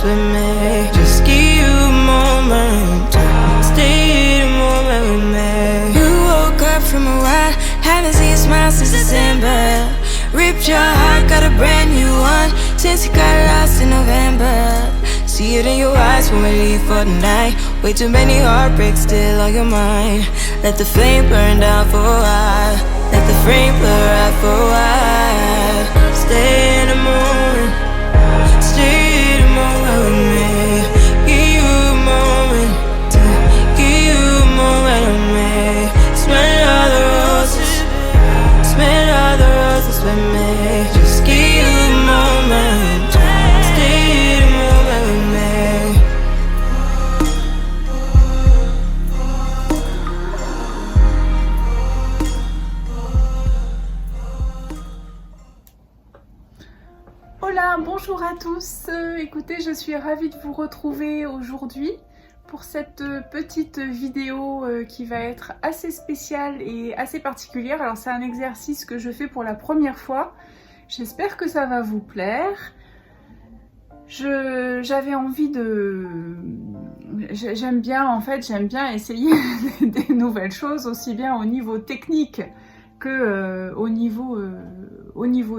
roses with me. Just give you a moment, stay in the moment with me. You woke up from a ride, haven't seen a smile since December. Ripped your heart, got a brand new one since you got lost in November. See it in your eyes when we leave for the night. Way too many heartbreaks still on your mind. Let the flame burn down for a while. Let the flame blur out for a while. Stay in the moment, stay in the moment with me. Give you a moment, give you a moment with me. Smell all the roses, smell all the roses with me. Just give you a moment, stay in the moment with me. Hola, bonjour à tous. Écoutez, je suis ravie de vous retrouver aujourd'hui pour cette petite vidéo qui va être assez spéciale et assez particulière. Alors c'est un exercice que je fais pour la première fois. J'espère que ça va vous plaire. J'avais envie de... J'aime bien essayer des nouvelles choses, aussi bien au niveau technique que au niveau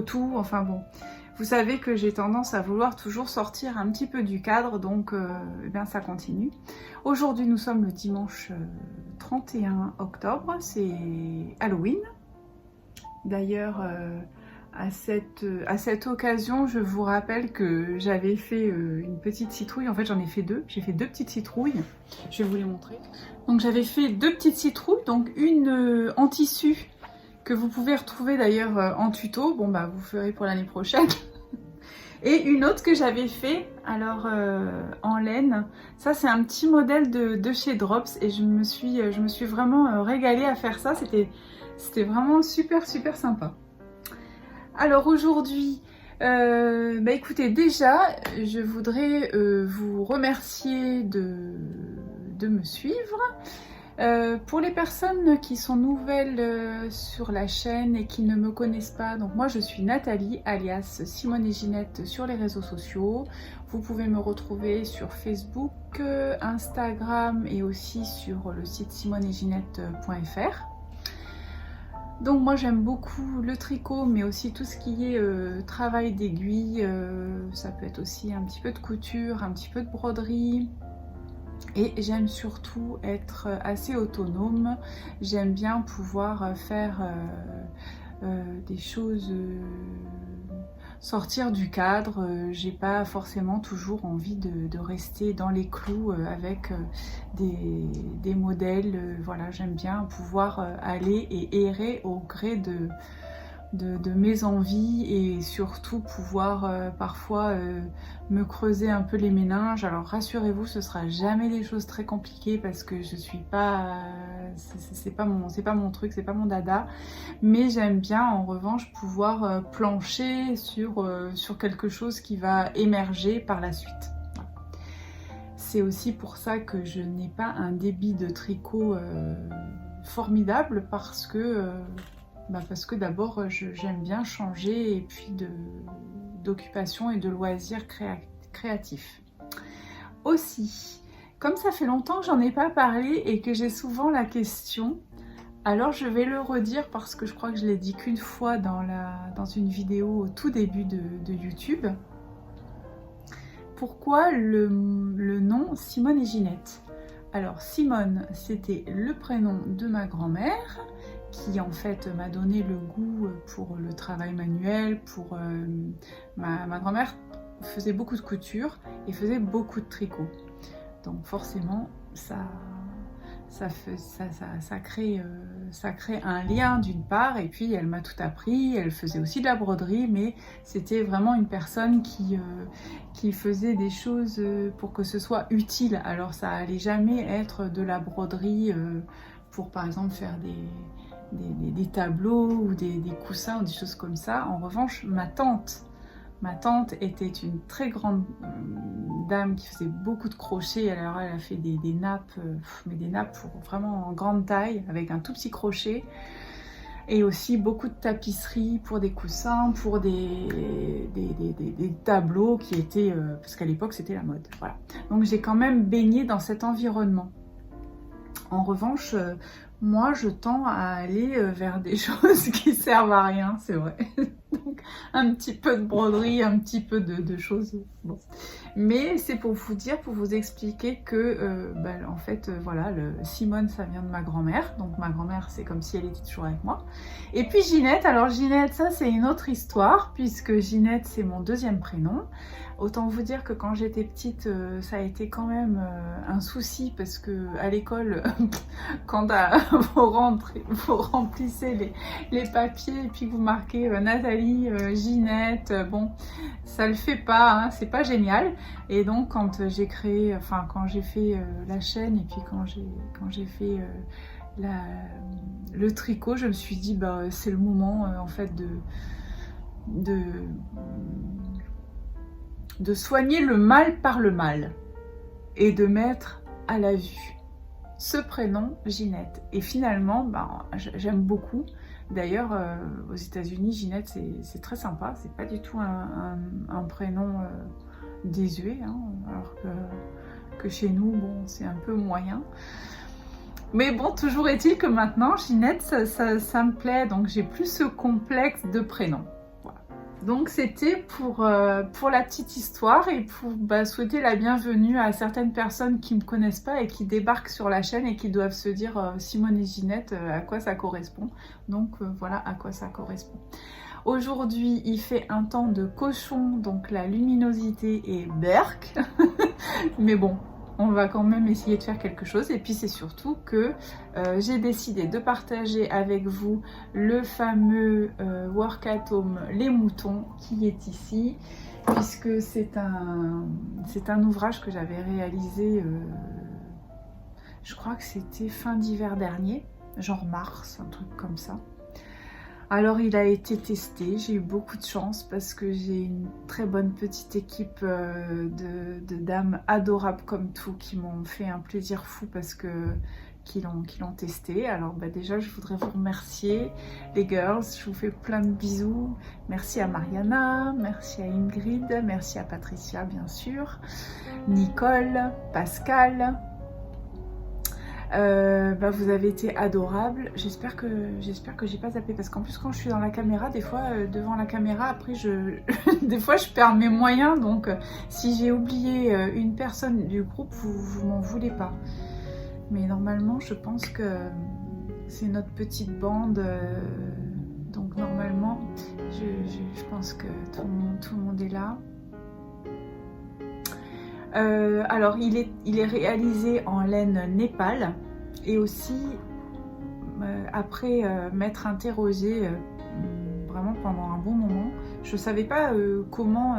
tout. Enfin bon, vous savez que j'ai tendance à vouloir toujours sortir un petit peu du cadre, donc eh bien, ça continue. Aujourd'hui, nous sommes le dimanche 31 octobre, c'est Halloween. D'ailleurs, à cette occasion, je vous rappelle que j'avais fait une petite citrouille. En fait, j'en ai fait deux. J'ai fait deux petites citrouilles. Je vais vous les montrer. Donc, j'avais fait deux petites citrouilles, donc une en tissu que vous pouvez retrouver d'ailleurs en tuto. Bon, bah, vous ferez pour l'année prochaine. Et une autre que j'avais fait, alors en laine. Ça, c'est un petit modèle de chez Drops et je me suis vraiment régalée à faire ça. C'était vraiment super sympa. Alors aujourd'hui, bah écoutez, déjà, je voudrais vous remercier de me suivre. Pour les personnes qui sont nouvelles sur la chaîne et qui ne me connaissent pas, donc moi je suis Nathalie alias Simone et Ginette sur les réseaux sociaux. Vous pouvez me retrouver sur Facebook, Instagram et aussi sur le site simoneetginette.fr. Donc moi j'aime beaucoup le tricot, mais aussi tout ce qui est travail d'aiguille, ça peut être aussi un petit peu de couture, un petit peu de broderie. Et j'aime surtout être assez autonome, j'aime bien pouvoir faire des choses, sortir du cadre. J'ai pas forcément toujours envie de rester dans les clous avec des modèles. Voilà, j'aime bien pouvoir aller et errer au gré de mes envies et surtout pouvoir parfois me creuser un peu les méninges. Alors rassurez-vous, ce sera jamais des choses très compliquées parce que je suis pas, c'est pas mon truc, c'est pas mon dada, mais j'aime bien en revanche pouvoir plancher sur quelque chose qui va émerger par la suite. Voilà. C'est aussi pour ça que je n'ai pas un débit de tricot formidable parce que d'abord j'aime bien changer et puis d'occupation et de loisirs créatifs. Aussi, comme ça fait longtemps que j'en ai pas parlé et que j'ai souvent la question, alors je vais le redire parce que je crois que je l'ai dit qu'une fois dans une vidéo au tout début de YouTube. Pourquoi le nom Simone et Ginette? Alors Simone, c'était le prénom de ma grand-mère, qui en fait m'a donné le goût pour le travail manuel. Ma grand-mère faisait beaucoup de couture et faisait beaucoup de tricot. Donc forcément, ça crée un lien d'une part, et puis elle m'a tout appris. Elle faisait aussi de la broderie, mais c'était vraiment une personne qui faisait des choses pour que ce soit utile. Alors ça allait jamais être de la broderie pour par exemple faire des tableaux ou des coussins ou des choses comme ça. En revanche, ma tante était une très grande dame qui faisait beaucoup de crochets. Alors elle a fait des nappes, mais des nappes vraiment en grande taille avec un tout petit crochet. Et aussi beaucoup de tapisseries pour des coussins, pour des tableaux qui étaient... parce qu'à l'époque, c'était la mode. Voilà. Donc, j'ai quand même baigné dans cet environnement. En revanche, moi, je tends à aller vers des choses qui servent à rien, c'est vrai. Donc, un petit peu de broderie, un petit peu de choses. Bon. Mais c'est pour vous dire, pour vous expliquer que, en fait, voilà, Simone, ça vient de ma grand-mère. Donc, ma grand-mère, c'est comme si elle était toujours avec moi. Et puis, Ginette. Alors, Ginette, ça, c'est une autre histoire, puisque Ginette, c'est mon deuxième prénom. Autant vous dire que quand j'étais petite, ça a été quand même un souci parce que à l'école, quand vous remplissez les papiers et puis que vous marquez Nathalie, Ginette, bon, ça le fait pas, hein, c'est pas génial. Et donc quand j'ai créé, enfin quand j'ai fait la chaîne et puis quand j'ai fait le tricot, je me suis dit bah c'est le moment en fait de soigner le mal par le mal et de mettre à la vue ce prénom Ginette. Et finalement, j'aime beaucoup. D'ailleurs, aux États-Unis, Ginette, c'est très sympa. C'est pas du tout un prénom désuet, hein, alors que chez nous, bon, c'est un peu moyen. Mais bon, toujours est-il que maintenant, Ginette, ça me plaît. Donc, j'ai plus ce complexe de prénom. Donc c'était pour la petite histoire et pour souhaiter la bienvenue à certaines personnes qui ne me connaissent pas et qui débarquent sur la chaîne et qui doivent se dire Simone et Ginette, à quoi ça correspond. Donc voilà à quoi ça correspond. Aujourd'hui, il fait un temps de cochon, donc la luminosité est berk. Mais bon, on va quand même essayer de faire quelque chose. Et puis c'est surtout que j'ai décidé de partager avec vous le fameux Work at Home Les Moutons qui est ici, puisque c'est un ouvrage que j'avais réalisé, je crois que c'était fin d'hiver dernier, genre mars, un truc comme ça. Alors il a été testé, j'ai eu beaucoup de chance parce que j'ai une très bonne petite équipe de dames adorables comme tout qui m'ont fait un plaisir fou parce que qui l'ont testé. Alors déjà je voudrais vous remercier les girls, je vous fais plein de bisous. Merci à Mariana, merci à Ingrid, merci à Patricia bien sûr, Nicole, Pascal. Vous avez été adorables. J'espère que j'ai pas zappé parce qu'en plus quand je suis dans la caméra, des fois devant la caméra, après des fois je perds mes moyens. Donc si j'ai oublié une personne du groupe, vous m'en voulez pas. Mais normalement, je pense que c'est notre petite bande. Donc normalement, je pense que tout le monde est là. Alors il est réalisé en laine Népal et aussi après m'être interrogée vraiment pendant un bon moment, je ne savais pas comment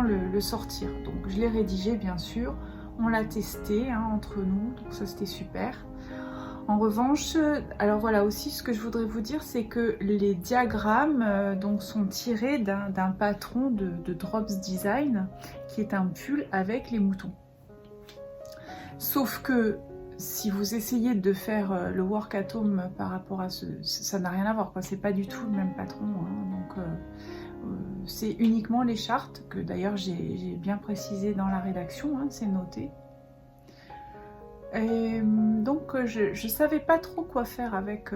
le sortir. Donc je l'ai rédigé bien sûr, on l'a testé hein, entre nous, donc ça c'était super. En revanche, alors voilà aussi ce que je voudrais vous dire, c'est que les diagrammes donc sont tirés d'un patron de Drops Design qui est un pull avec les moutons. Sauf que si vous essayez de faire le Work at Home par rapport à ça n'a rien à voir, quoi. C'est pas du tout le même patron, hein, donc c'est uniquement les chartes que d'ailleurs j'ai bien précisé dans la rédaction, hein, c'est noté. Et donc je savais pas trop quoi faire avec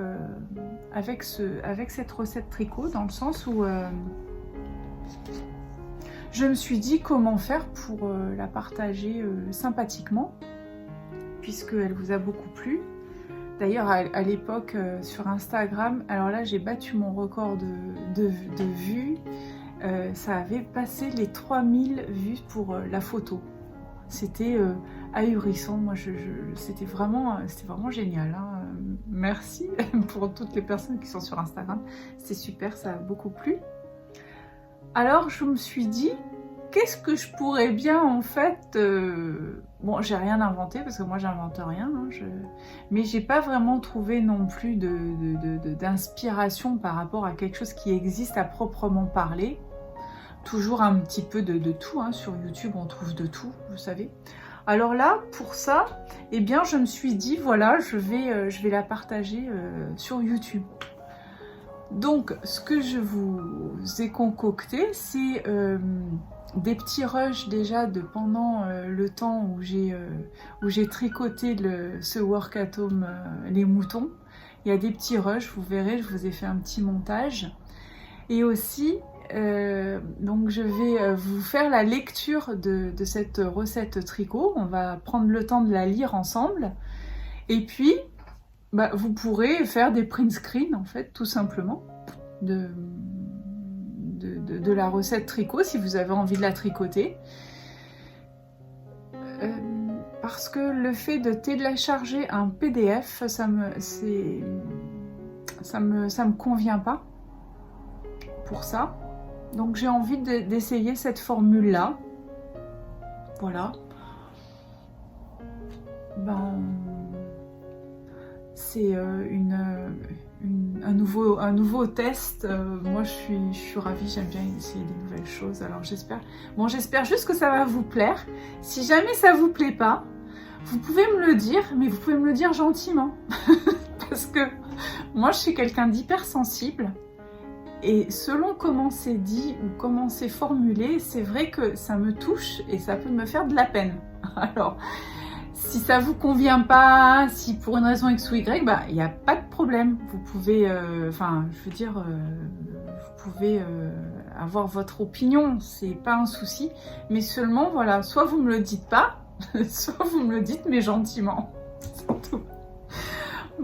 cette recette tricot, dans le sens où je me suis dit comment faire pour la partager sympathiquement, puisqu'elle vous a beaucoup plu. D'ailleurs à l'époque sur Instagram, alors là j'ai battu mon record de vues, ça avait passé les 3000 vues pour la photo. C'était ahurissant, moi c'était vraiment génial, hein. Merci pour toutes les personnes qui sont sur Instagram, c'est super, ça a beaucoup plu. Alors je me suis dit, qu'est-ce que je pourrais bien en fait, bon j'ai rien inventé parce que moi j'invente rien, hein, mais j'ai pas vraiment trouvé non plus d'inspiration par rapport à quelque chose qui existe à proprement parler. Toujours un petit peu de tout, hein. Sur YouTube on trouve de tout, vous savez. Alors là, pour ça, eh bien je me suis dit, voilà, je vais la partager sur YouTube. Donc, ce que je vous ai concocté, c'est des petits rushs déjà de pendant le temps où j'ai tricoté ce work at home, les moutons. Il y a des petits rushs, vous verrez, je vous ai fait un petit montage. Et aussi, donc je vais vous faire la lecture de cette recette tricot. On va prendre le temps de la lire ensemble. Et puis, vous pourrez faire des print screens, en fait, tout simplement, de la recette tricot, si vous avez envie de la tricoter. Parce que le fait de télécharger un PDF, ça me convient pas pour ça. Donc j'ai envie d'essayer cette formule-là. Voilà. C'est un nouveau test. Moi je suis ravie, j'aime bien essayer des nouvelles choses. Alors j'espère juste que ça va vous plaire. Si jamais ça vous plaît pas, vous pouvez me le dire, mais vous pouvez me le dire gentiment. Parce que moi je suis quelqu'un d'hypersensible. Et selon comment c'est dit ou comment c'est formulé, c'est vrai que ça me touche et ça peut me faire de la peine. Alors, si ça vous convient pas, si pour une raison X ou Y, il n'y a pas de problème. Vous pouvez, vous pouvez avoir votre opinion, c'est pas un souci. Mais seulement, voilà, soit vous me le dites pas, soit vous me le dites, mais gentiment. C'est tout.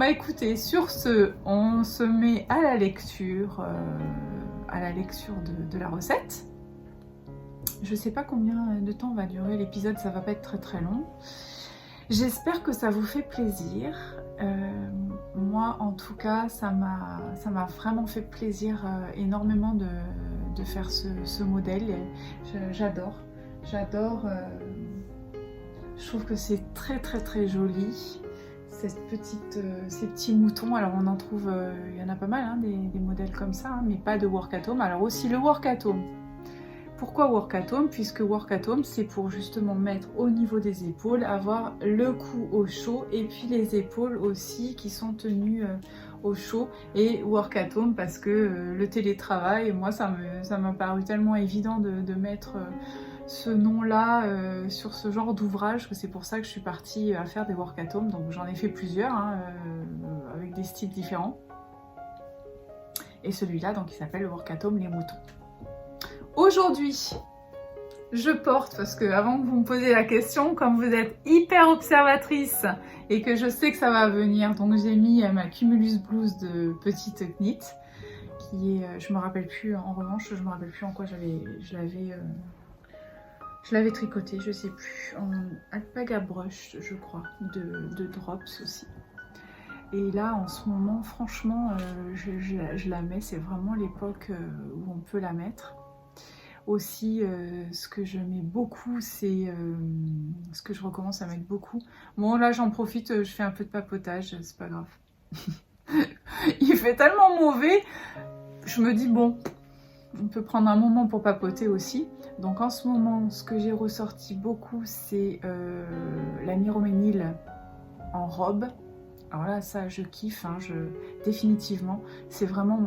Écoutez, sur ce, on se met à la lecture de la recette. Je sais pas combien de temps va durer l'épisode, ça va pas être très très long. J'espère que ça vous fait plaisir. Moi, en tout cas, ça m'a vraiment fait plaisir énormément de faire ce modèle. J'adore. Je trouve que c'est très très très joli. Ces petits moutons, alors on en trouve, il y en a pas mal, hein, des modèles comme ça, hein, mais pas de work at home. Alors aussi le work at home. Pourquoi work at home? Puisque work at home, c'est pour justement mettre au niveau des épaules, avoir le cou au chaud et puis les épaules aussi qui sont tenues au chaud. Et work at home parce que le télétravail, moi ça m'a paru tellement évident de mettre ce nom-là sur ce genre d'ouvrage, que c'est pour ça que je suis partie à faire des work at home. Donc j'en ai fait plusieurs, hein, avec des styles différents. Et celui-là, donc il s'appelle le work at home les moutons. Aujourd'hui, je porte, parce que avant que vous me posiez la question, comme vous êtes hyper observatrice et que je sais que ça va venir, donc j'ai mis ma Cumulus blouse de petite knit, qui est, je me rappelle plus, en revanche, je me rappelle plus en quoi je l'avais tricoté, je sais plus, en alpaga brush, je crois, de Drops aussi. Et là, en ce moment, franchement, je la mets, c'est vraiment l'époque où on peut la mettre. Aussi, ce que je mets beaucoup, c'est ce que je recommence à mettre beaucoup. Bon, là, j'en profite, je fais un peu de papotage, c'est pas grave. Il fait tellement mauvais, je me dis, bon, on peut prendre un moment pour papoter aussi. Donc en ce moment, ce que j'ai ressorti beaucoup, c'est la Miroménil en robe. Alors là, ça, je kiffe, hein, définitivement. C'est vraiment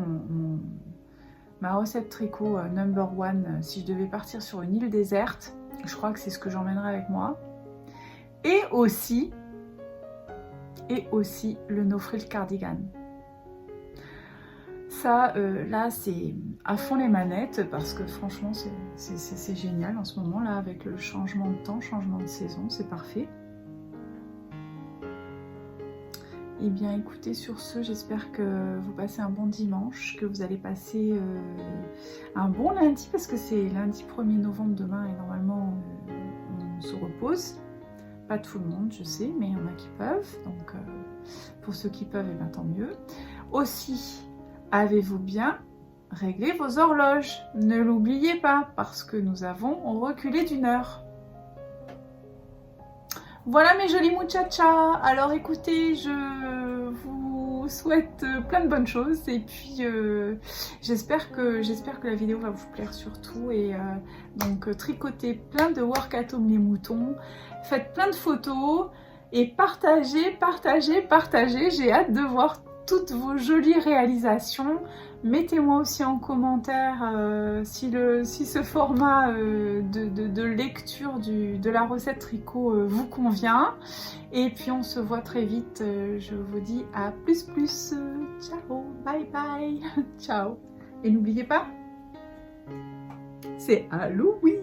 ma recette tricot number one. Si je devais partir sur une île déserte, je crois que c'est ce que j'emmènerais avec moi. Et aussi le No Frill cardigan. Ça, là, c'est à fond les manettes parce que franchement, c'est génial en ce moment, là, avec le changement de temps, changement de saison, c'est parfait. Et bien, écoutez, sur ce, j'espère que vous passez un bon dimanche, que vous allez passer un bon lundi, parce que c'est lundi 1er novembre demain et normalement, on se repose. Pas tout le monde, je sais, mais il y en a qui peuvent. Donc, pour ceux qui peuvent, et bien, tant mieux. Aussi, avez-vous bien réglé vos horloges? Ne l'oubliez pas, parce que nous avons reculé d'1 heure. Voilà mes jolis muchachas. Alors écoutez, je vous souhaite plein de bonnes choses et puis j'espère que la vidéo va vous plaire surtout. Et donc tricotez plein de work at home les moutons, faites plein de photos et partagez. J'ai hâte de voir toutes vos jolies réalisations. Mettez-moi aussi en commentaire si ce format de lecture de la recette tricot vous convient. Et puis on se voit très vite. Je vous dis à plus. Ciao, bye bye. Ciao. Et n'oubliez pas, c'est Halloween.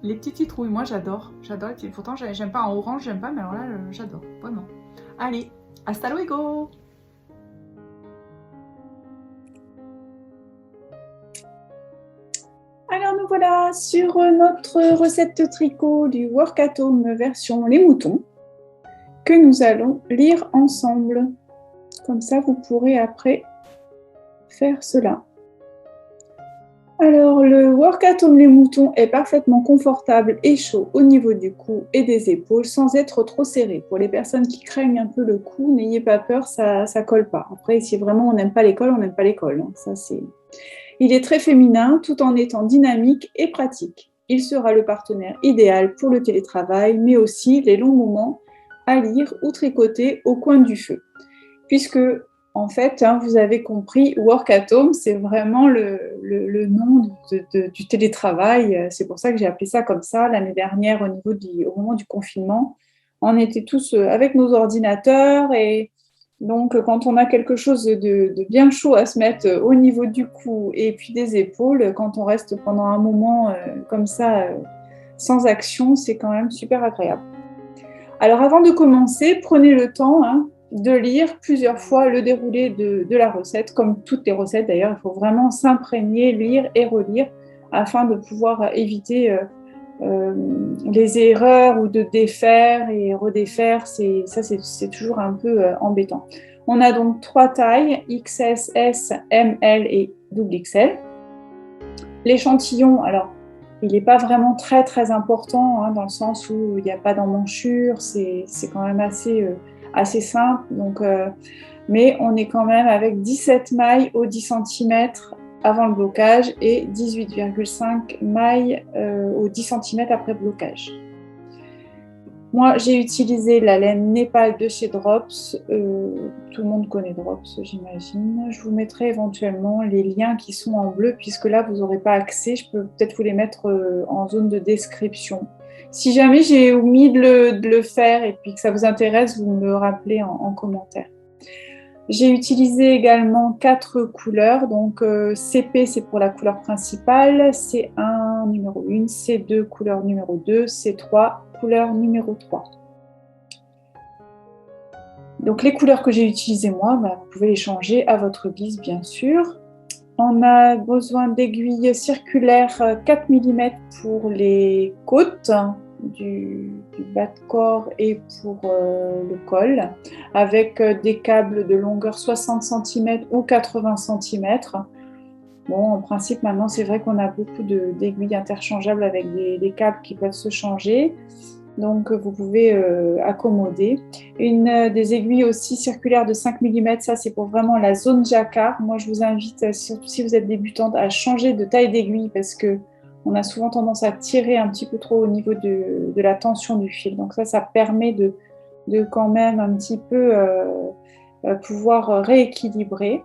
Les petites citrouilles, moi j'adore. J'adore les petites. Pourtant j'aime pas en orange, j'aime pas, mais alors là j'adore, vraiment. Allez, hasta luego. Alors nous voilà sur notre recette de tricot du Work at Home version les moutons que nous allons lire ensemble. Comme ça, vous pourrez après faire cela. Alors, le Work at Home les moutons est parfaitement confortable et chaud au niveau du cou et des épaules sans être trop serré. Pour les personnes qui craignent un peu le cou, n'ayez pas peur, ça colle pas. Après, si vraiment on n'aime pas l'école, on n'aime pas l'école. Ça, c'est... Il est très féminin tout en étant dynamique et pratique. Il sera le partenaire idéal pour le télétravail, mais aussi les longs moments à lire ou tricoter au coin du feu. Puisque, en fait, vous avez compris, Work at Home, c'est vraiment le nom du télétravail. C'est pour ça que j'ai appelé ça comme ça l'année dernière au moment du confinement. On était tous avec nos ordinateurs et donc, quand on a quelque chose de bien chaud à se mettre au niveau du cou et puis des épaules, quand on reste pendant un moment comme ça, sans action, c'est quand même super agréable. Alors, avant de commencer, prenez le temps de lire plusieurs fois le déroulé de la recette. Comme toutes les recettes d'ailleurs, il faut vraiment s'imprégner, lire et relire afin de pouvoir éviter les erreurs ou de défaire et redéfaire, c'est toujours un peu embêtant. On a donc 3 tailles, XS, S, ML et XXL. L'échantillon, alors, il n'est pas vraiment très important dans le sens où il n'y a pas d'emmanchure, c'est quand même assez simple. Donc, mais on est quand même avec 17 mailles au 10 cm avant le blocage et 18,5 mailles au 10 cm après blocage. Moi, j'ai utilisé la laine Népal de chez Drops. Tout le monde connaît Drops, j'imagine. Je vous mettrai éventuellement les liens qui sont en bleu, puisque là, vous n'aurez pas accès. Je peux peut-être vous les mettre en zone de description. Si jamais j'ai omis de le faire et puis que ça vous intéresse, vous me le rappelez en commentaire. J'ai utilisé également 4 couleurs, donc CP c'est pour la couleur principale, C1 numéro 1, C2 couleur numéro 2, C3 couleur numéro 3. Donc les couleurs que j'ai utilisées moi, vous pouvez les changer à votre guise bien sûr. On a besoin d'aiguilles circulaires 4 mm pour les côtes du bas de corps et pour le col, avec des câbles de longueur 60 cm ou 80 cm. Bon, en principe, maintenant, c'est vrai qu'on a beaucoup d'aiguilles interchangeables avec des câbles qui peuvent se changer. Donc, vous pouvez accommoder. Une des aiguilles aussi circulaires de 5 mm, ça, c'est pour vraiment la zone jacquard. Moi, je vous invite, surtout si vous êtes débutante, à changer de taille d'aiguille parce que on a souvent tendance à tirer un petit peu trop au niveau de la tension du fil. Donc ça permet de quand même un petit peu pouvoir rééquilibrer.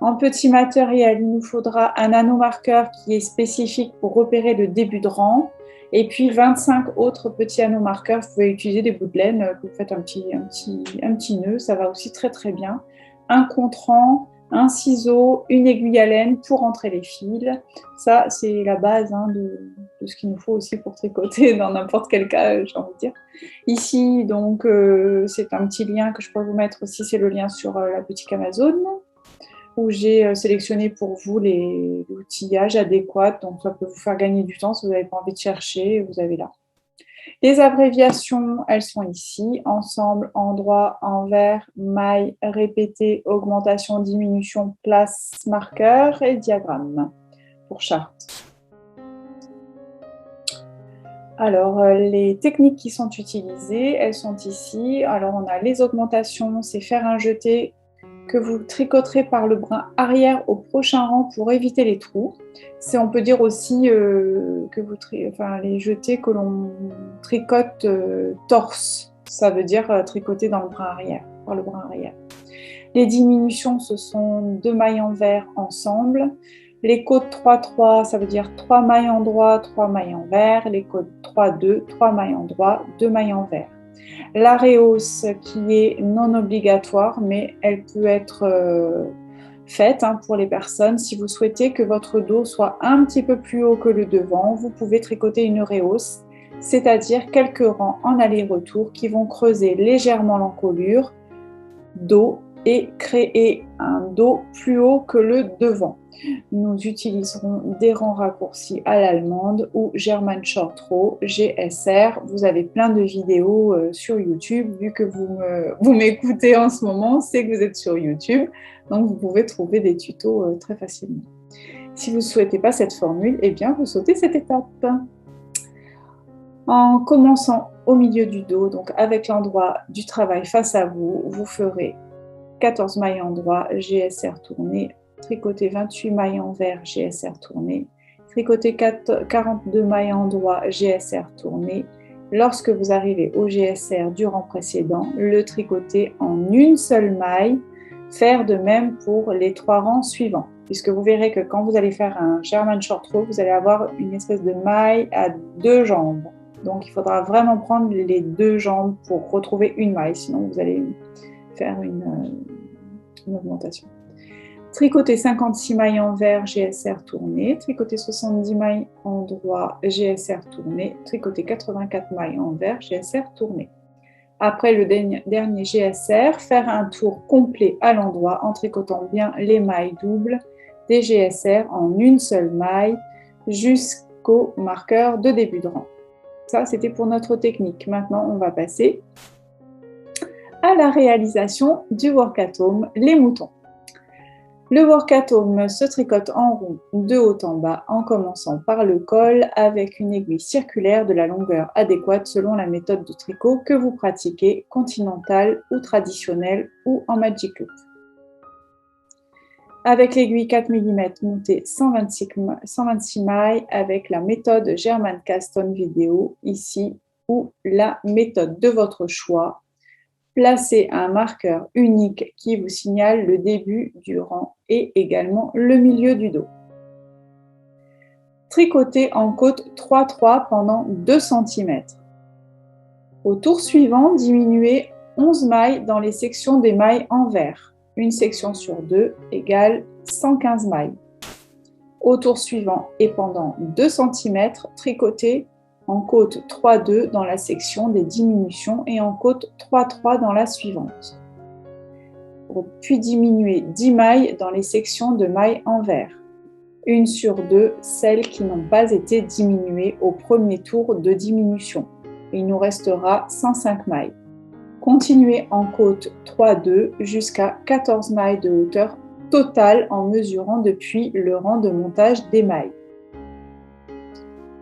En petit matériel, il nous faudra un anneau-marqueur qui est spécifique pour repérer le début de rang. Et puis 25 autres petits anneaux-marqueurs. Vous pouvez utiliser des bouts de laine, vous faites un petit nœud, ça va aussi très très bien. Un contre-rang, un ciseau, une aiguille à laine pour entrer les fils. Ça, c'est la base de ce qu'il nous faut aussi pour tricoter dans n'importe quel cas, j'ai envie de dire. Ici, donc, c'est un petit lien que je pourrais vous mettre aussi, c'est le lien sur la boutique Amazon, où j'ai sélectionné pour vous l'outillage adéquat. Donc, ça peut vous faire gagner du temps si vous n'avez pas envie de chercher, vous avez là. Les abréviations, elles sont ici, ensemble, endroit, envers, maille, répété, augmentation, diminution, place, marqueur et diagramme pour charte. Alors, les techniques qui sont utilisées, elles sont ici. Alors, on a les augmentations, c'est faire un jeté que vous tricoterez par le brin arrière au prochain rang pour éviter les trous. On peut dire aussi que les jetés que l'on tricote torse, ça veut dire tricoter dans le brin arrière, par le brin arrière. Les diminutions, ce sont 2 mailles envers ensemble. Les côtes 3-3, ça veut dire 3 mailles endroit, 3 mailles envers. Les côtes 3-2, 3 mailles endroit, 2 mailles envers. La rehausse qui est non obligatoire, mais elle peut être faite pour les personnes. Si vous souhaitez que votre dos soit un petit peu plus haut que le devant, vous pouvez tricoter une rehausse, c'est-à-dire quelques rangs en aller-retour qui vont creuser légèrement l'encolure dos et créer un dos plus haut que le devant. Nous utiliserons des rangs raccourcis à l'allemande ou German Short Row, GSR. Vous avez plein de vidéos sur YouTube. Vu que vous m'écoutez en ce moment, c'est que vous êtes sur YouTube. Donc, vous pouvez trouver des tutos très facilement. Si vous ne souhaitez pas cette formule, eh bien, vous sautez cette étape. En commençant au milieu du dos, donc avec l'endroit du travail face à vous, vous ferez 14 mailles endroit, GSR tourné, tricoter 28 mailles envers, GSR tourné, tricoter 42 mailles endroit, GSR tourné. Lorsque vous arrivez au GSR du rang précédent, le tricoter en une seule maille, faire de même pour les 3 rangs suivants. Puisque vous verrez que quand vous allez faire un German Short Row, vous allez avoir une espèce de maille à 2 jambes. Donc il faudra vraiment prendre les 2 jambes pour retrouver une maille, sinon vous allez faire une augmentation. Tricoter 56 mailles envers, GSR tourné, tricoter 70 mailles endroit, GSR tourné, tricoter 84 mailles envers, GSR tourné. Après le dernier GSR, faire un tour complet à l'endroit en tricotant bien les mailles doubles des GSR en une seule maille jusqu'au marqueur de début de rang. Ça, c'était pour notre technique. Maintenant, on va passer à la réalisation du work at home, les moutons. Le work at home se tricote en rond de haut en bas en commençant par le col avec une aiguille circulaire de la longueur adéquate selon la méthode de tricot que vous pratiquez, continentale ou traditionnelle ou en magic loop. Avec l'aiguille 4 mm, montez 126 mailles avec la méthode German Cast On Video ici ou la méthode de votre choix. Placez un marqueur unique qui vous signale le début du rang et également le milieu du dos. Tricotez en côte 3-3 pendant 2 cm. Au tour suivant, diminuez 11 mailles dans les sections des mailles envers. Une section sur 2 égale 115 mailles. Au tour suivant et pendant 2 cm, tricotez en côte 3-2 dans la section des diminutions et en côte 3-3 dans la suivante. Puis diminuez 10 mailles dans les sections de mailles envers. Une sur 2, celles qui n'ont pas été diminuées au premier tour de diminution. Il nous restera 105 mailles. Continuez en côte 3-2 jusqu'à 14 mailles de hauteur totale en mesurant depuis le rang de montage des mailles.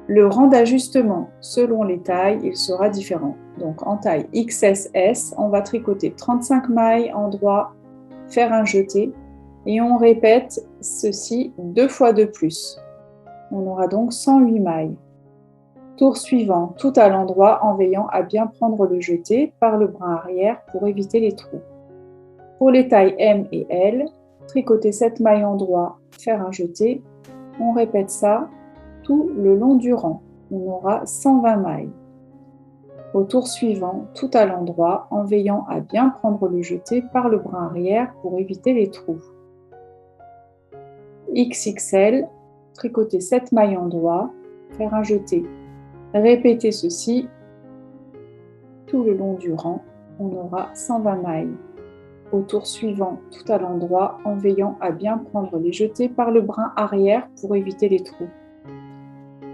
Le rang d'ajustement, selon les tailles, il sera différent. Donc en taille XSS, on va tricoter 35 mailles endroit, faire un jeté et on répète ceci 2 fois de plus. On aura donc 108 mailles. Tour suivant, tout à l'endroit en veillant à bien prendre le jeté par le brin arrière pour éviter les trous. Pour les tailles M et L, tricoter 7 mailles endroit, faire un jeté, on répète ça tout le long du rang. On aura 120 mailles. Au tour suivant, tout à l'endroit, en veillant à bien prendre le jeté par le brin arrière pour éviter les trous. XXL, tricoter 7 mailles endroit, faire un jeté. Répétez ceci tout le long du rang. On aura 120 mailles. Au tour suivant, tout à l'endroit, en veillant à bien prendre les jetés par le brin arrière pour éviter les trous.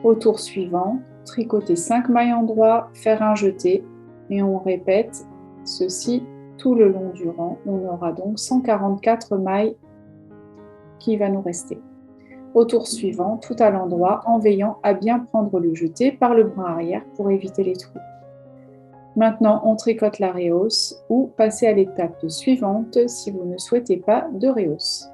Au tour suivant, tricoter 5 mailles endroit, faire un jeté et on répète ceci tout le long du rang. On aura donc 144 mailles qui va nous rester. Au tour suivant, tout à l'endroit, en veillant à bien prendre le jeté par le brin arrière pour éviter les trous. Maintenant, on tricote la rehausse ou passez à l'étape suivante si vous ne souhaitez pas de rehausse.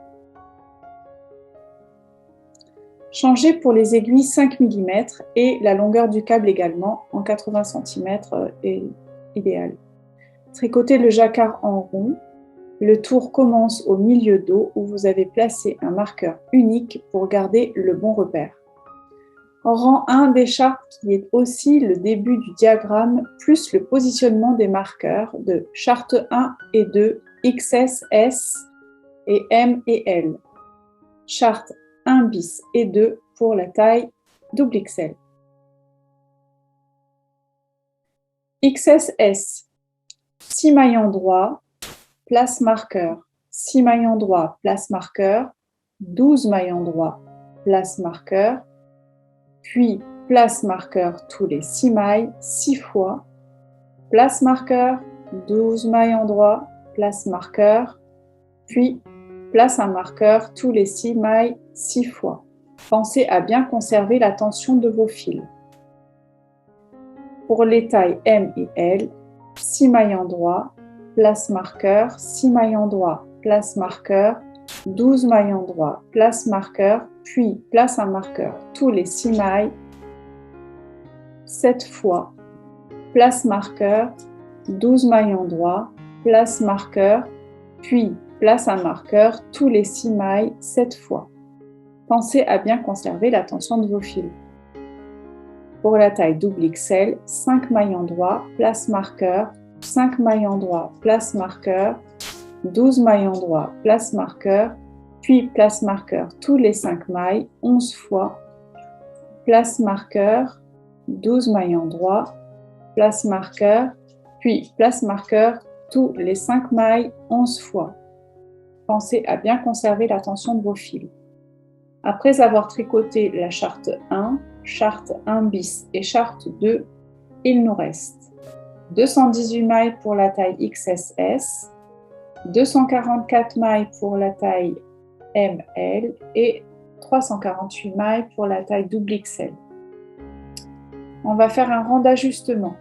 Changez pour les aiguilles 5 mm et la longueur du câble également en 80 cm est idéal. Tricotez le jacquard en rond Le tour commence au milieu dos où vous avez placé un marqueur unique pour garder le bon repère. Rang 1 des chartes qui est aussi le début du diagramme plus le positionnement des marqueurs de charte 1 et 2, XS, S et M et L. Charte 1 bis et 2 pour la taille XXL. XSS, 6 maillons droits, place marqueur, 6 maillons droits, place marqueur, 12 maillons droits, place marqueur, puis place marqueur tous les 6 mailles, 6 fois, place marqueur, 12 maillons droits, place marqueur, puis place un marqueur tous les 6 mailles, 6 fois. Pensez à bien conserver la tension de vos fils. Pour les tailles M et L, 6 maillons droits, place marqueur, 6 maillons droits, place marqueur, 12 maillons droits, place marqueur, puis place un marqueur tous les 6 mailles, 7 fois, place marqueur, 12 maillons droits, place marqueur, puis place un marqueur tous les 6 mailles, 7 fois. Pensez à bien conserver la tension de vos fils. Pour la taille XXL, 5 maillons droits, place marqueur, 5 maillons droits, place marqueur, 12 maillons droits, place marqueur, puis place marqueur tous les 5 mailles, 11 fois, place marqueur, 12 maillons droits, place marqueur, puis place marqueur tous les 5 mailles, 11 fois. Pensez à bien conserver la tension de vos fils. Après avoir tricoté la charte 1, charte 1 bis et charte 2, il nous reste 218 mailles pour la taille XSS, 244 mailles pour la taille ML et 348 mailles pour la taille XXL. On va faire un rang d'ajustement,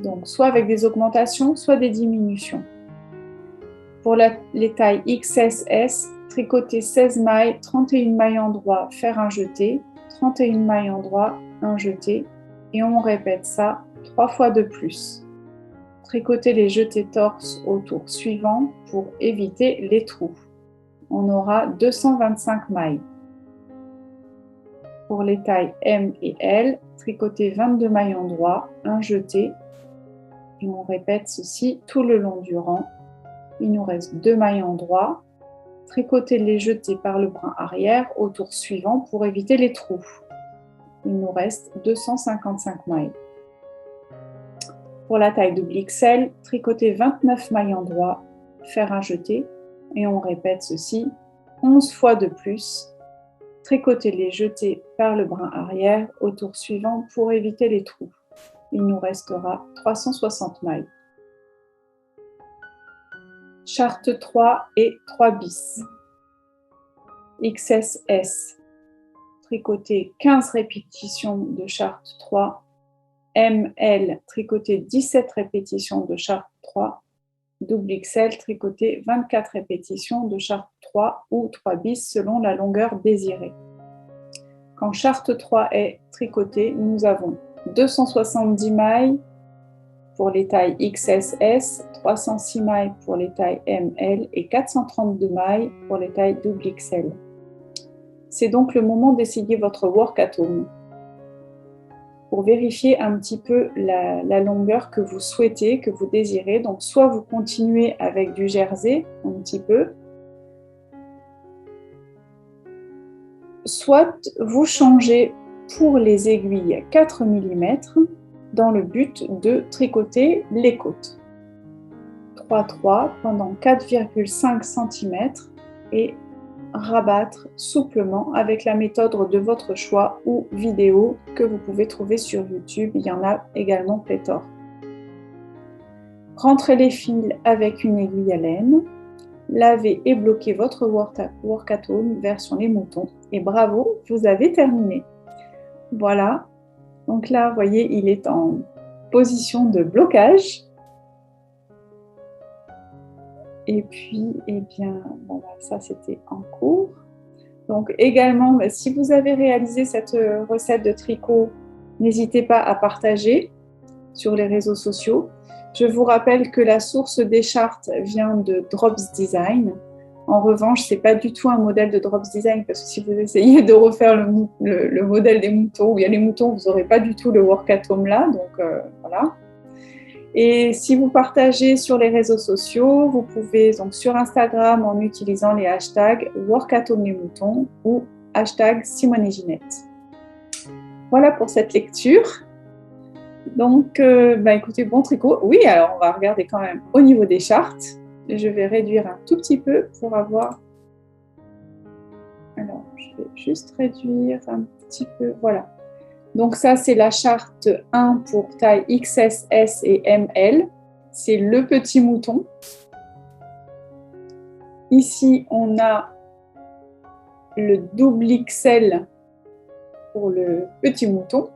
donc soit avec des augmentations, soit des diminutions. Pour les tailles XSS, tricoter 16 mailles, 31 mailles endroits, faire un jeté, 31 mailles endroits, un jeté, et on répète ça 3 fois de plus. Tricoter les jetés torse au tour suivant pour éviter les trous. On aura 225 mailles. Pour les tailles M et L, tricoter 22 mailles endroits, un jeté, et on répète ceci tout le long du rang. Il nous reste 2 mailles endroits. Tricoter les jetés par le brin arrière au tour suivant pour éviter les trous. Il nous reste 255 mailles. Pour la taille XXL, tricoter 29 mailles endroits, faire un jeté, et on répète ceci 11 fois de plus. Tricoter les jetés par le brin arrière au tour suivant pour éviter les trous. Il nous restera 360 mailles. Charte 3 et 3 bis. XSS. Tricoter 15 répétitions de charte 3. ML. Tricoter 17 répétitions de charte 3. XXL. Tricoter 24 répétitions de charte 3 ou 3 bis selon la longueur désirée. Quand charte 3 est tricotée, nous avons 270 mailles pour les tailles XSS, 306 mailles pour les tailles ML et 432 mailles pour les tailles XXL. C'est donc le moment d'essayer votre work at home pour vérifier un petit peu la longueur que vous souhaitez, que vous désirez. Donc soit vous continuez avec du jersey un petit peu, soit vous changez pour les aiguilles 4 mm dans le but de tricoter les côtes. 3-3 pendant 4,5 cm et rabattre souplement avec la méthode de votre choix ou vidéo que vous pouvez trouver sur YouTube. Il y en a également pléthore. Rentrez les fils avec une aiguille à laine. Lavez et bloquez votre work at home version les moutons. Et bravo, vous avez terminé. Voilà. Donc là, vous voyez, il est en position de blocage. Et puis, eh bien, bon, ça c'était en cours. Donc également, si vous avez réalisé cette recette de tricot, n'hésitez pas à partager sur les réseaux sociaux. Je vous rappelle que la source des chartes vient de Drops Design. En revanche, ce n'est pas du tout un modèle de Drops Design parce que si vous essayez de refaire le modèle des moutons où il y a les moutons, vous n'aurez pas du tout le Workatome là. Donc voilà. Et si vous partagez sur les réseaux sociaux, vous pouvez donc sur Instagram en utilisant les hashtags Workatome les moutons ou hashtag Simone et Ginette. Voilà pour cette lecture. Donc, écoutez, bon tricot. Oui, alors on va regarder quand même au niveau des chartes. Je vais réduire un tout petit peu pour avoir... Alors, je vais juste réduire un petit peu. Voilà. Donc ça, c'est la charte 1 pour taille XS, S et ML. C'est le petit mouton. Ici, on a le double XL pour le petit mouton.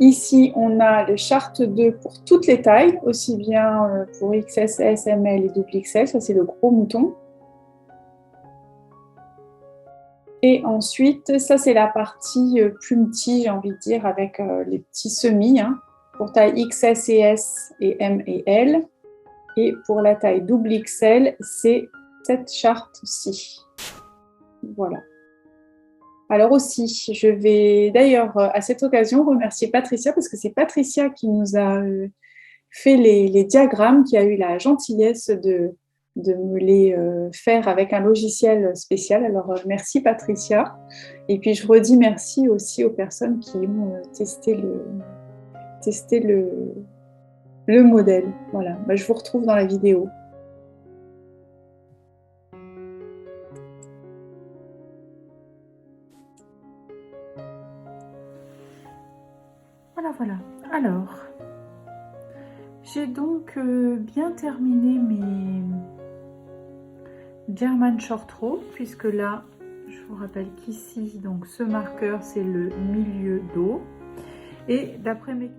Ici, on a le charte 2 pour toutes les tailles, aussi bien pour XS, S, ML et double XL. Ça, c'est le gros mouton. Et ensuite, ça c'est la partie plume tige, j'ai envie de dire, avec les petits semis, hein, pour taille XS et S et M et L. Et pour la taille double XL, c'est cette charte-ci. Voilà. Alors aussi, je vais d'ailleurs à cette occasion remercier Patricia, parce que c'est Patricia qui nous a fait les diagrammes, qui a eu la gentillesse de me les faire avec un logiciel spécial. Alors, merci Patricia. Et puis, je redis merci aussi aux personnes qui ont testé le modèle. Voilà, je vous retrouve dans la vidéo. Voilà. Alors, j'ai donc bien terminé mes German Short Row, puisque là, je vous rappelle qu'ici, donc ce marqueur, c'est le milieu dos. Et d'après mes...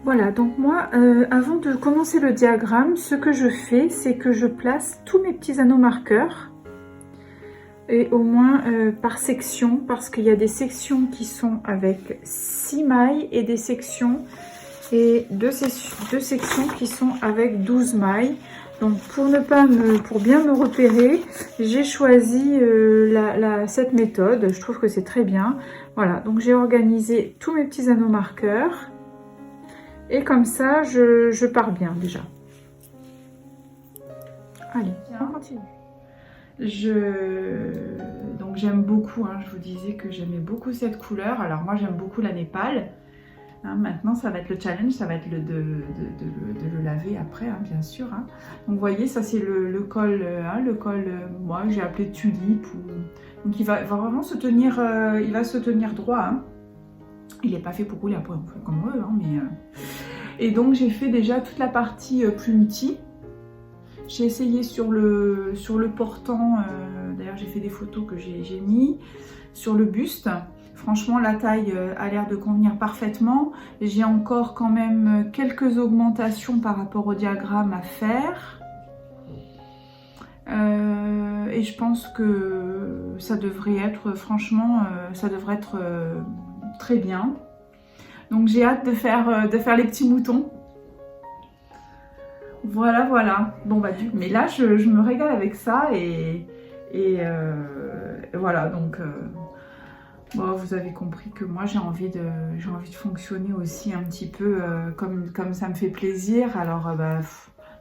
Voilà, donc moi, avant de commencer le diagramme, ce que je fais, c'est que je place tous mes petits anneaux marqueurs, et au moins par section, parce qu'il y a des sections qui sont avec 6 mailles et des sections, et deux sections qui sont avec 12 mailles. Donc pour bien me repérer, j'ai choisi cette méthode, je trouve que c'est très bien. Voilà, donc j'ai organisé tous mes petits anneaux marqueurs. Et comme ça, je pars bien déjà. Allez, on continue. Donc j'aime beaucoup, hein, je vous disais que j'aimais beaucoup cette couleur. Alors moi j'aime beaucoup la Népal. Hein, maintenant ça va être le challenge, ça va être de le laver après, hein, bien sûr. Hein. Donc vous voyez, ça c'est le col, moi j'ai appelé tulipe. Donc il va vraiment se tenir, il va se tenir droit. Hein. Il n'est pas fait pour rouler après, comme eux, hein, mais... Et donc j'ai fait déjà toute la partie plume tige. J'ai essayé sur le portant, d'ailleurs j'ai fait des photos que j'ai mis, sur le buste. Franchement la taille a l'air de convenir parfaitement. J'ai encore quand même quelques augmentations par rapport au diagramme à faire. Et je pense que ça devrait être, franchement, ça devrait être très bien. Donc j'ai hâte de faire les petits moutons. Voilà. Bon mais là je me régale avec ça et voilà, donc bon, vous avez compris que moi j'ai envie de fonctionner aussi un petit peu comme ça me fait plaisir. Alors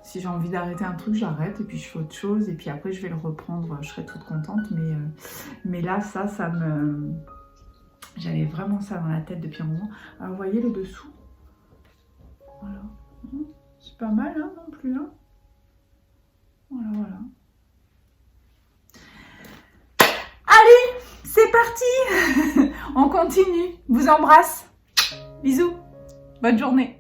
si j'ai envie d'arrêter un truc, j'arrête et puis je fais autre chose et puis après je vais le reprendre, je serai toute contente. Mais là ça me... J'avais vraiment ça dans la tête depuis un moment. Alors, vous voyez le dessous. Voilà. C'est pas mal, hein, non plus. Hein, voilà. Allez, c'est parti. On continue. Vous embrasse. Bisous. Bonne journée.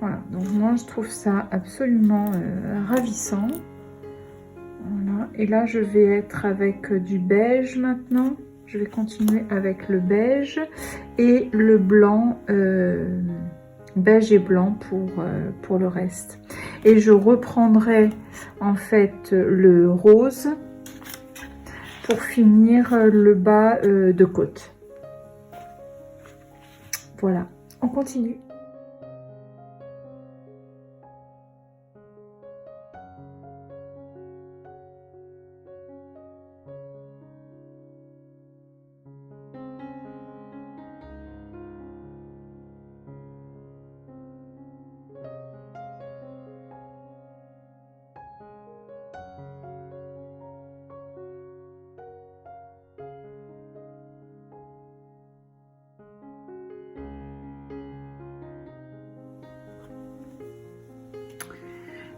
Voilà, donc moi je trouve ça absolument ravissant. Voilà, et là je vais être avec du beige maintenant. Je vais continuer avec le beige et le blanc, beige et blanc pour le reste. Et je reprendrai en fait le rose pour finir le bas de côte. Voilà, on continue.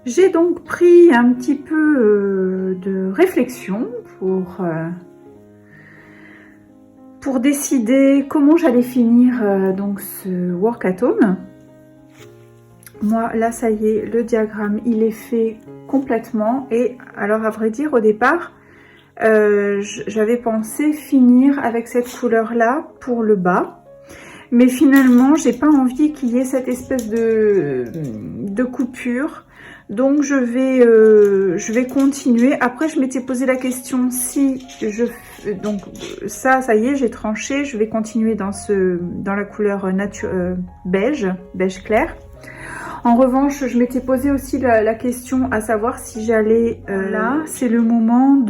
J'ai donc pris un petit peu de réflexion pour décider comment j'allais finir donc ce work at home. Moi, là, ça y est, le diagramme, il est fait complètement. Et alors, à vrai dire, au départ, j'avais pensé finir avec cette couleur-là pour le bas. Mais finalement, j'ai pas envie qu'il y ait cette espèce de coupure. Donc je vais continuer. Après, je m'étais posé la question si je... Donc ça y est, j'ai tranché. Je vais continuer dans la couleur beige clair. En revanche, je m'étais posé aussi la question à savoir si j'allais... là, c'est le moment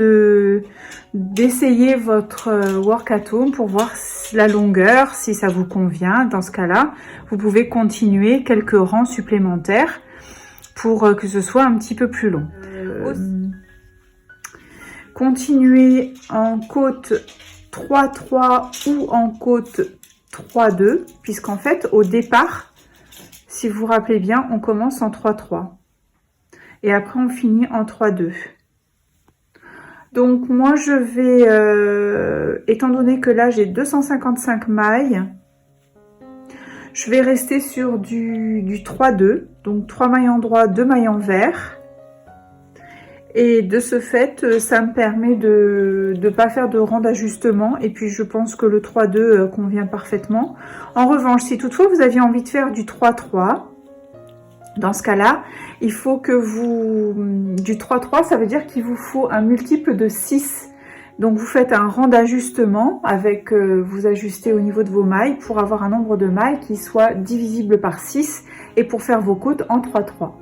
d'essayer votre work at home pour voir la longueur, si ça vous convient. Dans ce cas-là, vous pouvez continuer quelques rangs supplémentaires pour que ce soit un petit peu plus long. Continuer en côte 3-3 ou en côte 3-2, puisqu'en fait, au départ, si vous vous rappelez bien, on commence en 3-3. Et après, on finit en 3-2. Donc, moi, je vais, étant donné que là, j'ai 255 mailles, je vais rester sur du 3-2, donc 3 mailles en droit, 2 mailles en vert. Et de ce fait, ça me permet de ne pas faire de rang d'ajustement. Et puis, je pense que le 3-2 convient parfaitement. En revanche, si toutefois vous aviez envie de faire du 3-3, dans ce cas-là, il faut que vous... Du 3-3, ça veut dire qu'il vous faut un multiple de 6. Donc, vous faites un rang d'ajustement avec... vous ajustez au niveau de vos mailles pour avoir un nombre de mailles qui soit divisible par 6 et pour faire vos côtes en 3-3.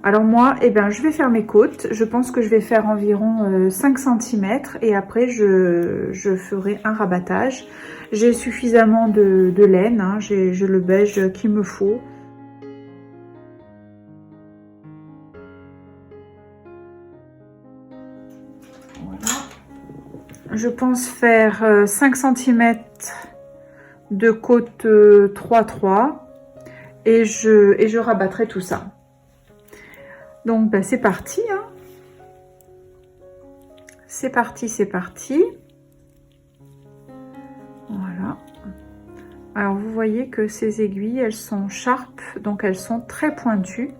Alors moi, eh ben, je vais faire mes côtes. Je pense que je vais faire environ 5 cm et après, je ferai un rabattage. J'ai suffisamment de laine, hein, j'ai le beige qu'il me faut. Voilà. Je pense faire 5 cm de côte 3-3 et je rabattrai tout ça. Donc, ben, c'est parti, hein. C'est parti, c'est parti. Voilà. Alors, vous voyez que ces aiguilles, elles sont sharp, donc elles sont très pointues.